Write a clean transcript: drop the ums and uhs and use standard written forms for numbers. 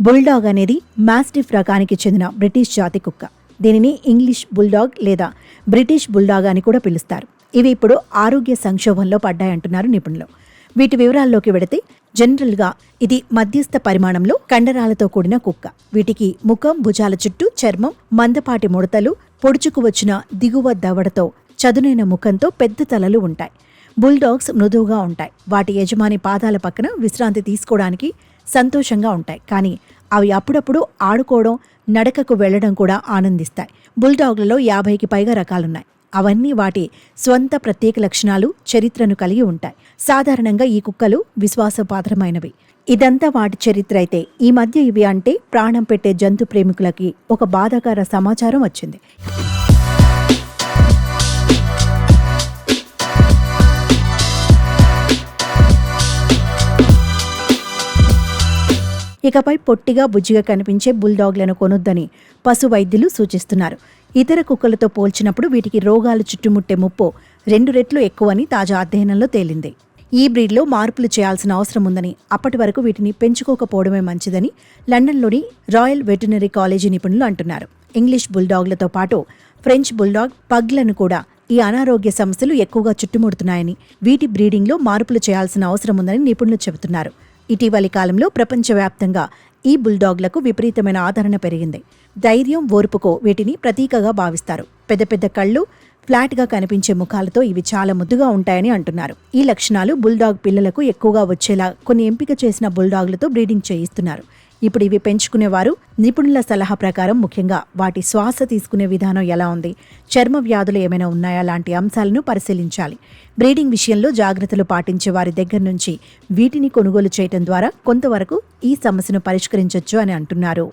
Bulldog అనేది mastiff రకానికి చెందిన బ్రిటిష్ జాతి కుక్క. దీనిని ఇంగ్లీష్ బుల్డాగ్ లేదా బ్రిటిష్ బుల్డాగ్ అని కూడా పిలుస్తారు. ఇవి ఇప్పుడు ఆరోగ్య సంక్షోభంలో పడ్డాయంటున్నారు నిపుణులు. వీటి వివరాల్లోకి వెడితే జనరల్గా ఇది మధ్యస్థ పరిమాణంలో కండరాలతో కూడిన కుక్క. వీటికి ముఖం, భుజాల చుట్టూ చర్మం, మందపాటి ముడతలు, పొడుచుకు వచ్చిన దిగువ దవడతో చదునైన ముఖంతో పెద్ద తలలు ఉంటాయి. బుల్డాగ్స్ మృదువుగా ఉంటాయి. వాటి యజమాని పాదాల పక్కన విశ్రాంతి తీసుకోవడానికి సంతోషంగా ఉంటాయి. కానీ అవి అప్పుడప్పుడు ఆడుకోవడం, నడకకు వెళ్లడం కూడా ఆనందిస్తాయి. బుల్డాగ్లలో 50కి పైగా రకాలున్నాయి. అవన్నీ వాటి స్వంత ప్రత్యేక లక్షణాలు, చరిత్రను కలిగి ఉంటాయి. సాధారణంగా ఈ కుక్కలు విశ్వాసపాత్రమైనవి. ఇదంతా వాటి చరిత్ర అయితే, ఈ మధ్య ఇవి అంటే ప్రాణం పెట్టే జంతు ప్రేమికులకి ఒక బాధాకర సమాచారం వచ్చింది. ఇకపై పొట్టిగా, బుజ్జిగా కనిపించే బుల్డాగ్లను కొనొద్దని పశు వైద్యులు సూచిస్తున్నారు. ఇతర కుక్కలతో పోల్చినప్పుడు వీటికి రోగాలు చుట్టుముట్టే ముప్పు 2 రెట్లు ఎక్కువని తాజా అధ్యయనంలో తేలింది. ఈ బ్రీడ్లో మార్పులు చేయాల్సిన అవసరం ఉందని, అప్పటి వరకు వీటిని పెంచుకోకపోవడమే మంచిదని లండన్లోని రాయల్ వెటర్నరీ కాలేజీ నిపుణులు అంటున్నారు. ఇంగ్లీష్ బుల్డాగ్లతో పాటు ఫ్రెంచ్ బుల్డాగ్, పగ్లను కూడా ఈ అనారోగ్య సమస్యలు ఎక్కువగా చుట్టుముడుతున్నాయని, వీటి బ్రీడింగ్లో మార్పులు చేయాల్సిన అవసరం ఉందని నిపుణులు చెబుతున్నారు. ఇటీవలి కాలంలో ప్రపంచవ్యాప్తంగా ఈ బుల్డాగ్లకు విపరీతమైన ఆదరణ పెరిగింది. ధైర్యం, ఓర్పుకు వీటిని ప్రతీకగా భావిస్తారు. పెద్ద పెద్ద కళ్ళు, ఫ్లాట్గా కనిపించే ముఖాలతో ఇవి చాలా ముద్దుగా ఉంటాయని అంటున్నారు. ఈ లక్షణాలు బుల్డాగ్ పిల్లలకు ఎక్కువగా వచ్చేలా కొన్ని ఎంపిక చేసిన బుల్డాగ్లతో బ్రీడింగ్ చేయిస్తున్నారు. ఇప్పుడు ఇవి పెంచుకునేవారు నిపుణుల సలహా ప్రకారం ముఖ్యంగా వాటి శ్వాస తీసుకునే విధానం ఎలా ఉంది, చర్మ వ్యాధులు ఏమైనా ఉన్నాయా లాంటి అంశాలను పరిశీలించాలి. బ్రీడింగ్ విషయంలో జాగ్రత్తలు పాటించే వారి దగ్గర నుంచి వీటిని కొనుగోలు చేయడం ద్వారా కొంతవరకు ఈ సమస్యను పరిష్కరించొచ్చు అని అంటున్నారు.